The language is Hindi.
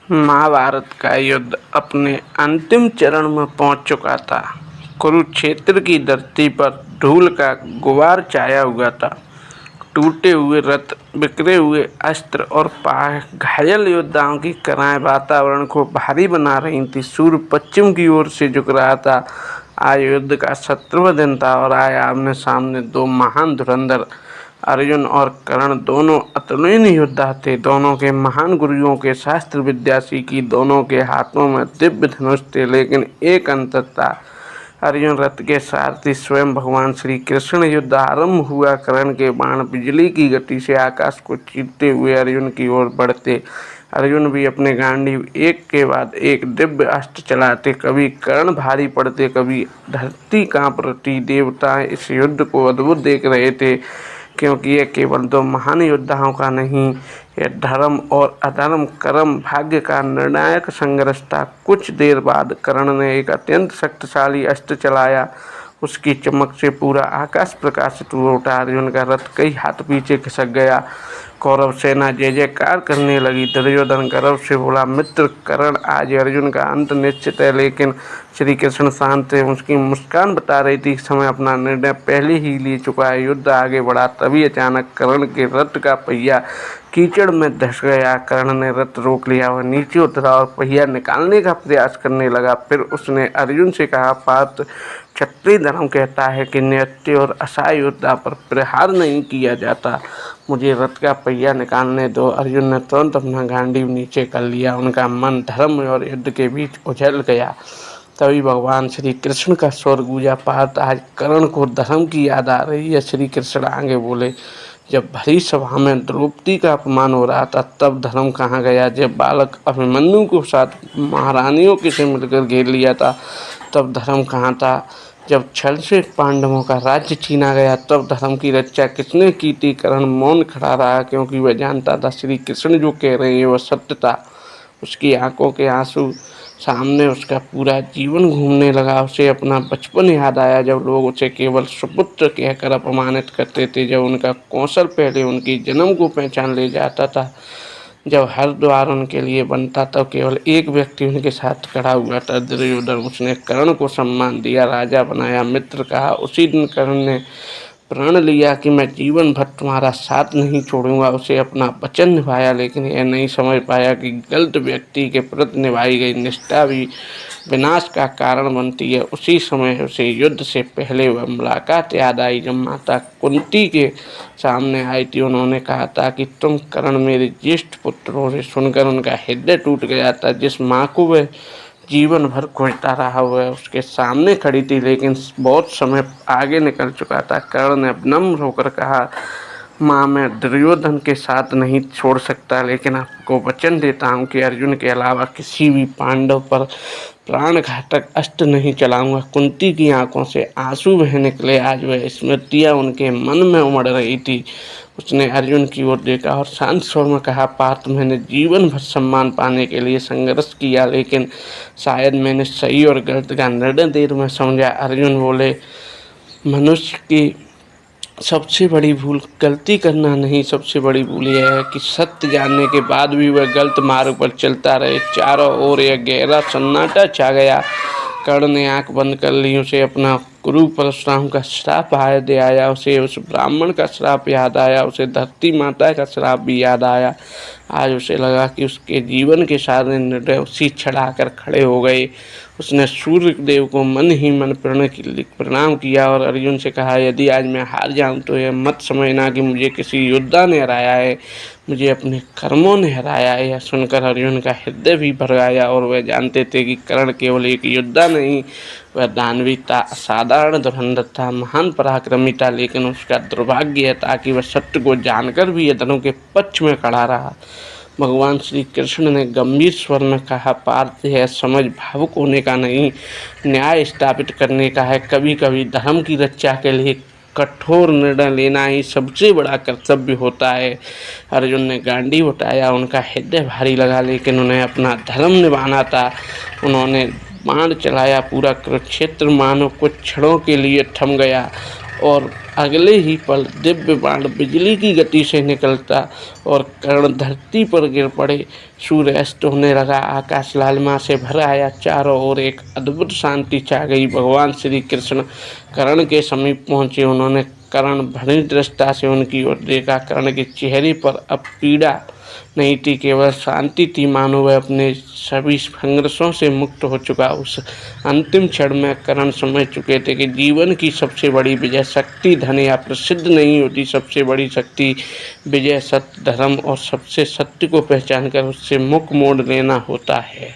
महाभारत का युद्ध अपने अंतिम चरण में पहुंच चुका था। कुरुक्षेत्र की धरती पर धूल का गुबार छाया हुआ था। टूटे हुए रथ, बिखरे हुए अस्त्र और घायल योद्धाओं की कलाएं वातावरण को भारी बना रही थी। सूर्य पश्चिम की ओर से झुक रहा था। आज युद्ध का 17वां दिन था और आज आमने सामने दो महान धुरंधर अर्जुन और कर्ण दोनों अतुलनीय योद्धा थे। दोनों के महान गुरुओं के शास्त्र विद्या सीखी। दोनों के हाथों में दिव्य धनुष थे, लेकिन एक अंतर था। अर्जुन रथ के सारथी स्वयं भगवान श्री कृष्ण। युद्ध आरंभ हुआ। कर्ण के बाण बिजली की गति से आकाश को चीरते हुए अर्जुन की ओर बढ़ते। अर्जुन भी अपने गांडीव एक के बाद एक दिव्य अस्त्र चलाते। कभी कर्ण भारी पड़ते, कभी धरती कांप उठती। देवता इस युद्ध को अद्भुत देख रहे थे, क्योंकि यह केवल दो महान योद्धाओं का नहीं, यह धर्म और अधर्म, कर्म भाग्य का निर्णायक संघर्ष था। कुछ देर बाद कर्ण ने एक अत्यंत शक्तिशाली अस्त्र चलाया। उसकी चमक से पूरा आकाश प्रकाशित हो उठा। अर्जुन का रथ कई हाथ पीछे खिसक गया। कौरव सेना जय जयकार करने लगी। दुर्योधन गर्व से बोला, मित्र कर्ण, आज अर्जुन का अंत निश्चित है। लेकिन श्री कृष्ण शांत थे। उसकी मुस्कान बता रही थी समय अपना निर्णय पहले ही ले चुका है। युद्ध आगे बढ़ा। तभी अचानक कर्ण के रथ का पहिया कीचड़ में धंस गया। कर्ण ने रथ रोक लिया। वह नीचे उतरा और पहिया निकालने का प्रयास करने लगा। फिर उसने अर्जुन से कहा, पार्थ, क्षत्रिय धर्म कहता है कि नित्य और असहाय योद्धा पर प्रहार नहीं किया जाता। मुझे रथ का पहिया निकालने दो। अर्जुन ने तुरंत अपना गांडीव नीचे कर लिया। उनका मन धर्म और युद्ध के बीच उछल गया। तभी भगवान श्री कृष्ण का स्वर गूंजा, पार्थ, आज कर्ण को धर्म की याद आ रही है। श्री कृष्ण आगे बोले, जब भरी सभा में द्रौपदी का अपमान हो रहा था, तब धर्म कहाँ गया? जब बालक अभिमन्यु को साथ महारानियों के से मिलकर घेर लिया था, तब धर्म कहाँ था? जब छल से पांडवों का राज्य छीना गया, तब धर्म की रक्षा किसने की थी? कर्ण मौन खड़ा रहा, क्योंकि वह जानता था श्री कृष्ण जो कह रहे हैं वह सत्य था। उसकी आंखों के आंसू सामने उसका पूरा जीवन घूमने लगा। उसे अपना बचपन याद आया, जब लोग उसे केवल सुपुत्र कहकर अपमानित करते थे, जब उनका कौशल पहले उनकी जन्म को पहचान ले जाता था, जब हर द्वार उनके लिए बनता, तब केवल एक व्यक्ति उनके साथ खड़ा हुआ था, दुर्योधन। उसने कर्ण को सम्मान दिया, राजा बनाया, मित्र कहा। उसी दिन कर्ण ने प्रण लिया कि मैं जीवन भर तुम्हारा साथ नहीं छोड़ूंगा। उसे अपना वचन निभाया, लेकिन यह नहीं समझ पाया कि गलत व्यक्ति के प्रति निभाई गई निष्ठा भी विनाश का कारण बनती है। उसी समय उसे युद्ध से पहले वह मुलाकात याद आई, जब माता कुंती के सामने आई थी। उन्होंने कहा था कि तुम कर्ण मेरे ज्येष्ठ पुत्र हो। उसे सुनकर उनका हृदय टूट गया था। जिस माँ को वह जीवन भर खोजता रहा, वह उसके सामने खड़ी थी, लेकिन बहुत समय आगे निकल चुका था। कर्ण ने विनम्र होकर कहा, माँ, मैं दुर्योधन के साथ नहीं छोड़ सकता, लेकिन आपको वचन देता हूँ कि अर्जुन के अलावा किसी भी पांडव पर प्राणघातक अस्त्र नहीं चलाऊंगा। कुंती की आंखों से आंसू बह निकले। आज वह स्मृतियाँ उनके मन में उमड़ रही थी। उसने अर्जुन की ओर देखा और शांत स्वर में कहा, पार्थ, मैंने जीवन भर सम्मान पाने के लिए संघर्ष किया, लेकिन शायद मैंने सही और गलत का निर्णय देर में समझा। अर्जुन बोले, मनुष्य की सबसे बड़ी भूल गलती करना नहीं, सबसे बड़ी भूल यह है कि सत्य जानने के बाद भी वह गलत मार्ग पर चलता रहे। चारों ओर यह गहरा सन्नाटा छा गया। कर्ण ने आंख बंद कर ली। उसे अपना गुरु परशुराम का श्राप याद आया। उसे उस ब्राह्मण का श्राप याद आया। उसे धरती माता का श्राप भी याद आया। आज उसे लगा कि उसके जीवन के सारे निर्णय उसी क्षण आकर खड़े हो गए। उसने सूर्य देव को मन ही मन प्रणाम किया और अर्जुन से कहा, यदि आज मैं हार जाऊं तो यह मत समझना कि मुझे किसी योद्धा ने हराया है, मुझे अपने कर्मों ने हराया है। यह सुनकर अर्जुन का हृदय भी भर आया और वह जानते थे कि कर्ण केवल एक योद्धा नहीं, वह दानवी था, असाधारण धुरंधर था, महान पराक्रमी था। लेकिन उसका दुर्भाग्य था कि वह सत्य को जानकर भी अधर्म के पक्ष में खड़ा रहा। भगवान श्री कृष्ण ने गंभीर स्वर में कहा, पार्थ, यह समझ भावुक होने का नहीं, न्याय स्थापित करने का है। कभी कभी धर्म की रक्षा के लिए कठोर निर्णय लेना ही सबसे बड़ा कर्तव्य होता है। अर्जुन ने गांडीव उठाया। उनका हृदय भारी लगा, लेकिन उन्हें अपना धर्म निभाना था। उन्होंने बाण चलाया। पूरा कुरुक्षेत्र मानो कुछ क्षणों के लिए थम गया और अगले ही पल दिव्य बाण बिजली की गति से निकलता और कर्ण धरती पर गिर पड़े। सूर्य अस्त होने लगा, आकाश लालिमा से भर आया, चारों ओर एक अद्भुत शांति छा गई। भगवान श्री कृष्ण कर्ण के समीप पहुंचे। उन्होंने कर्ण भरी दृष्टता से उनकी ओर देखा। कर्ण के चेहरे पर अब पीड़ा नहीं थी, केवल शांति थी, मानो वह अपने सभी संघर्षों से मुक्त हो चुका। उस अंतिम क्षण में कर्ण समझ चुके थे कि जीवन की सबसे बड़ी विजय शक्ति धन या प्रसिद्ध नहीं होती। सबसे बड़ी शक्ति विजय सत्य, धर्म और सबसे सत्य को पहचान कर उससे मुख मोड़ लेना होता है।